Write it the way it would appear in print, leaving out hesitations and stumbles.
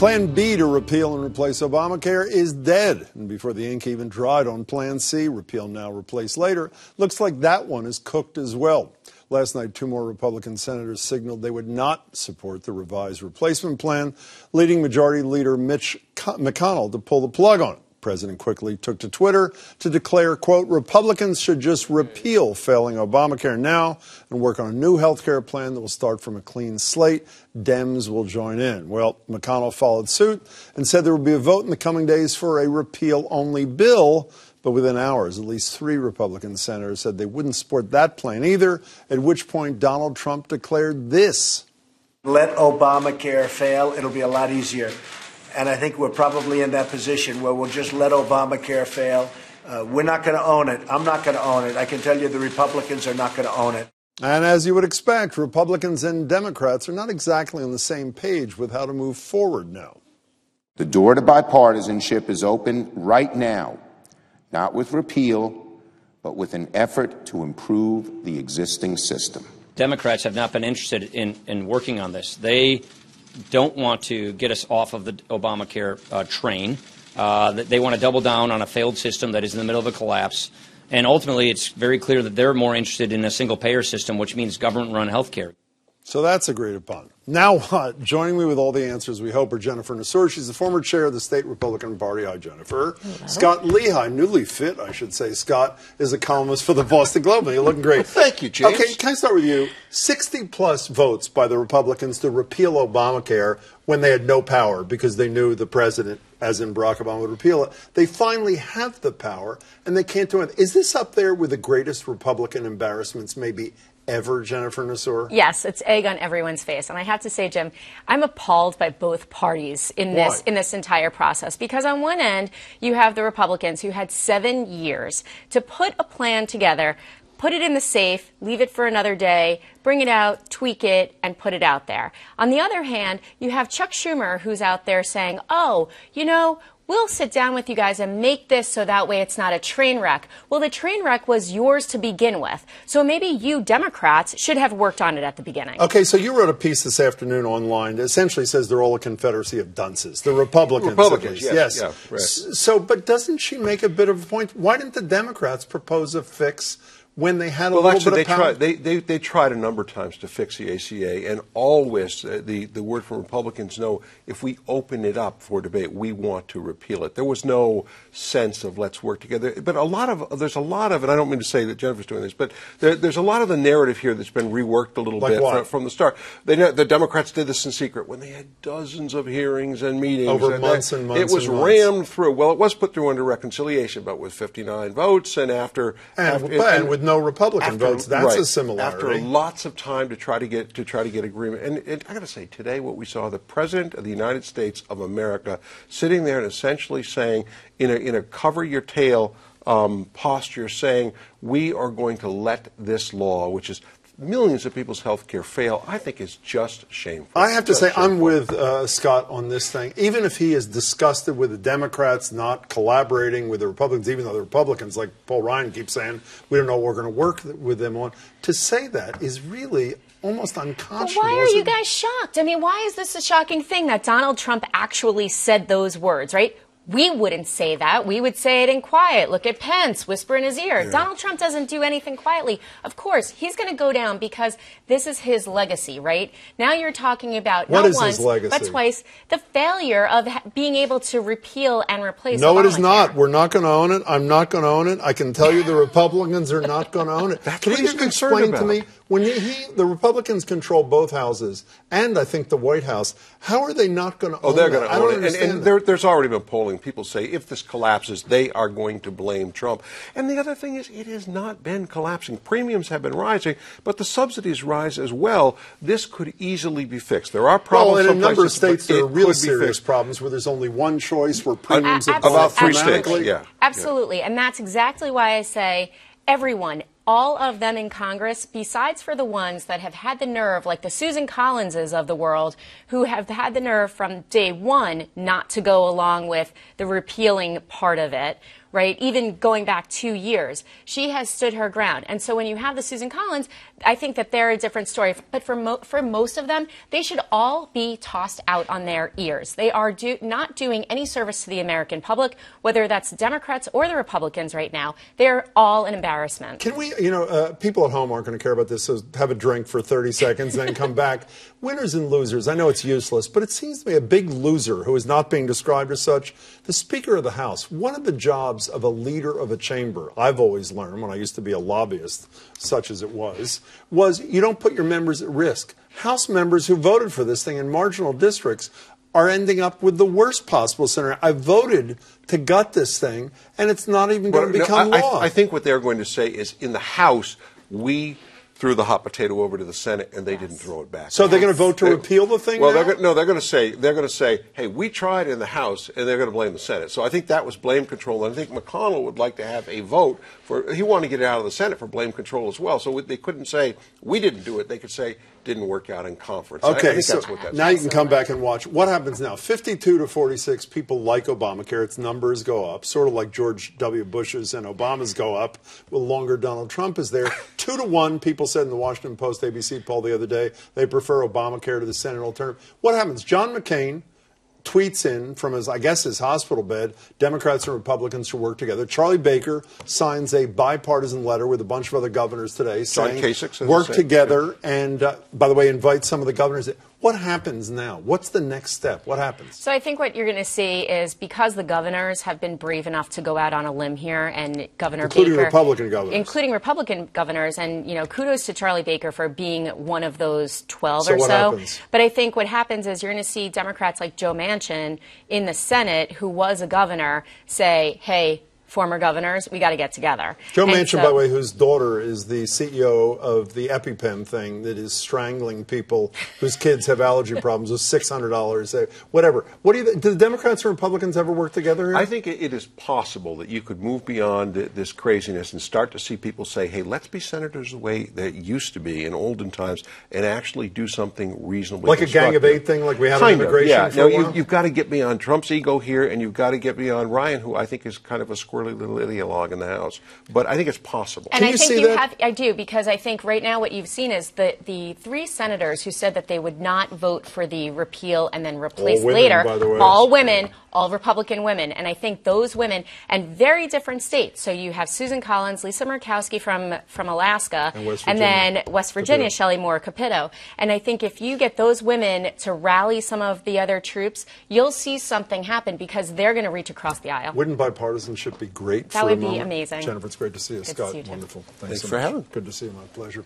Plan B to repeal and replace Obamacare is dead. And before the ink even dried on Plan C, repeal now, replace later, looks like that one is cooked as well. Last night, two more Republican senators signaled they would not support the revised replacement plan, leading Majority Leader Mitch McConnell to pull the plug on it. The president quickly took to Twitter to declare, quote, Republicans should just repeal failing Obamacare now and work on a new health care plan that will start from a clean slate. Dems will join in. Well, McConnell followed suit and said there would be a vote in the coming days for a repeal-only bill. But within hours, at least three Republican senators said they wouldn't support that plan either, at which point Donald Trump declared this. Let Obamacare fail. It'll be a lot easier. And I think we're probably in that position where we'll just let Obamacare fail. We're not going to own it. I'm not going to own it. I can tell you the Republicans are not going to own it. And as you would expect, Republicans and Democrats are not exactly on the same page with how to move forward now. The door to bipartisanship is open right now, not with repeal, but with an effort to improve the existing system. Democrats have not been interested in working on this. They don't want to get us off of the Obamacare train. They want to double down on a failed system that is in the middle of a collapse. And ultimately, it's very clear that they're more interested in a single-payer system, which means government-run health care. So that's agreed upon. Now what? Joining me with all the answers, we hope, are Jennifer Nassour. She's the former chair of the state Republican Party. Hi, Jennifer. Hello. Scott Lehigh, newly fit, I should say. Scott is a columnist for the Boston Globe, and you're looking great. Thank you, James. Okay, can I start with you? 60-plus votes by the Republicans to repeal Obamacare when they had no power because they knew the president, as in Barack Obama, would repeal it. They finally have the power, and they can't do it. Is this up there with the greatest Republican embarrassments maybe ever, Jennifer Nassour? Yes, it's egg on everyone's face. And I have to say, Jim, I'm appalled by both parties in this entire process. Because on one end, you have the Republicans who had 7 years to put a plan together, put it in the safe, leave it for another day, bring it out, tweak it, and put it out there. On the other hand, you have Chuck Schumer, who's out there saying, oh, you know, we'll sit down with you guys and make this so that way it's not a train wreck. Well, the train wreck was yours to begin with. So maybe you Democrats should have worked on it at the beginning. Okay, so you wrote a piece this afternoon online that essentially says they're all a confederacy of dunces. The Republicans, at least. Yes. Yeah, right. So, but doesn't she make a bit of a point? Why didn't the Democrats propose a fix when they had a little bit of power? They tried a number of times to fix the ACA, and always the word from Republicans, no, if we open it up for debate, we want to repeal it. There was no sense of let's work together. But there's a lot of, and I don't mean to say that Jennifer's doing this, but there's a lot of the narrative here that's been reworked a little bit from the start. The Democrats did this in secret when they had dozens of hearings and meetings. Over months and months. It was rammed through. Well, it was put through under reconciliation, but with 59 votes and with no Republican votes. That's a similarity. After lots of time to try to get agreement, and I got to say, today what we saw, the President of the United States of America sitting there and essentially saying, in a cover your tail posture, saying we are going to let this law, which is millions of people's health care, fail, I think is just shameful. I have to say, I'm with Scott on this thing. Even if he is disgusted with the Democrats not collaborating with the Republicans, even though the Republicans, like Paul Ryan, keep saying, we don't know what we're going to work with them on, to say that is really almost unconscionable. Well, why are you guys shocked? I mean, why is this a shocking thing that Donald Trump actually said those words, right? We wouldn't say that. We would say it in quiet. Look at Pence, whisper in his ear. Yeah. Donald Trump doesn't do anything quietly. Of course, he's going to go down because this is his legacy, right? Now you're talking about not once, but twice, the failure of being able to repeal and replace No, Obamacare. it is not. We're not going to own it. I'm not going to own it. I can tell you the Republicans are not going to own it. That's can what you he's just concerned explain about. to me, when the Republicans control both houses and I think the White House, how are they not going to own it? They're going to own it. Understand and there's already been polling. People say if this collapses, they are going to blame Trump. And the other thing is, it has not been collapsing. Premiums have been rising, but the subsidies rise as well. This could easily be fixed. There are problems. Well, in a number of states, there are real serious problems where there's only one choice where premiums have gone about 3 dramatically. states. Yeah. Absolutely. Yeah. And that's exactly why I say everyone, all of them in Congress, besides for the ones that have had the nerve, like the Susan Collinses of the world, who have had the nerve from day one not to go along with the repealing part of it, right? Even going back 2 years, she has stood her ground. And so when you have the Susan Collins, I think that they're a different story. But for most of them, they should all be tossed out on their ears. They are not doing any service to the American public, whether that's Democrats or the Republicans right now. They're all an embarrassment. Can we, people at home aren't going to care about this, so have a drink for 30 seconds, then come back. Winners and losers. I know it's useless, but it seems to me a big loser who is not being described as such. The Speaker of the House. One of the jobs of a leader of a chamber, I've always learned when I used to be a lobbyist, such as it was you don't put your members at risk. House members who voted for this thing in marginal districts are ending up with the worst possible scenario. I voted to gut this thing, and it's not even going to become law. I think what they're going to say is in the House, we threw the hot potato over to the Senate, and they didn't throw it back. So they're going to vote to repeal the thing? Well, they're going to say, hey, we tried in the House, and they're going to blame the Senate. So I think that was blame control, and I think McConnell would like to have a vote for. He wanted to get it out of the Senate for blame control as well. So they couldn't say we didn't do it. They could say didn't work out in conference. Okay, I think so that's what that's now you can come back and watch. What happens now? 52 to 46 people like Obamacare. Its numbers go up, sort of like George W. Bush's and Obama's go up. The longer Donald Trump is there. 2 to 1, people said in the Washington Post ABC poll the other day, they prefer Obamacare to the Senate alternative. What happens? John McCain tweets in from his hospital bed, Democrats and Republicans should work together. Charlie Baker signs a bipartisan letter with a bunch of other governors today saying work together and, by the way, invite some of the governors. What happens now? What's the next step? What happens? So I think what you're going to see is because the governors have been brave enough to go out on a limb here, and Governor including Baker, Republican governors, and kudos to Charlie Baker for being one of those 12 so or what so. Happens? But I think what happens is you're going to see Democrats like Joe Manchin in the Senate, who was a governor, say, hey, former governors, we got to get together. Joe Manchin, by the way, whose daughter is the CEO of the EpiPen thing that is strangling people whose kids have allergy problems with $600, whatever. Do the Democrats and Republicans ever work together here? I think it is possible that you could move beyond this craziness and start to see people say, hey, let's be senators the way that used to be in olden times and actually do something reasonably like a Gang of Eight thing, like we had on immigration for a while? You've got to get beyond Trump's ego here, and you've got to get beyond Ryan, who I think is kind of a squirrely little ideologue in the House. But I think it's possible. And I think I do, because I think right now what you've seen is the 3 senators who said that they would not vote for the repeal and then replace later, all women, all Republican women. And I think those women, and very different states. So you have Susan Collins, Lisa Murkowski from Alaska, and then West Virginia, Shelley Moore Capito. And I think if you get those women to rally some of the other troops, you'll see something happen, because they're going to reach across the aisle. Wouldn't bipartisanship be great? That would be amazing. Jennifer, it's great to see you. Good Scott, to see you, wonderful. Thanks so for much. having me. Good to see you. My pleasure.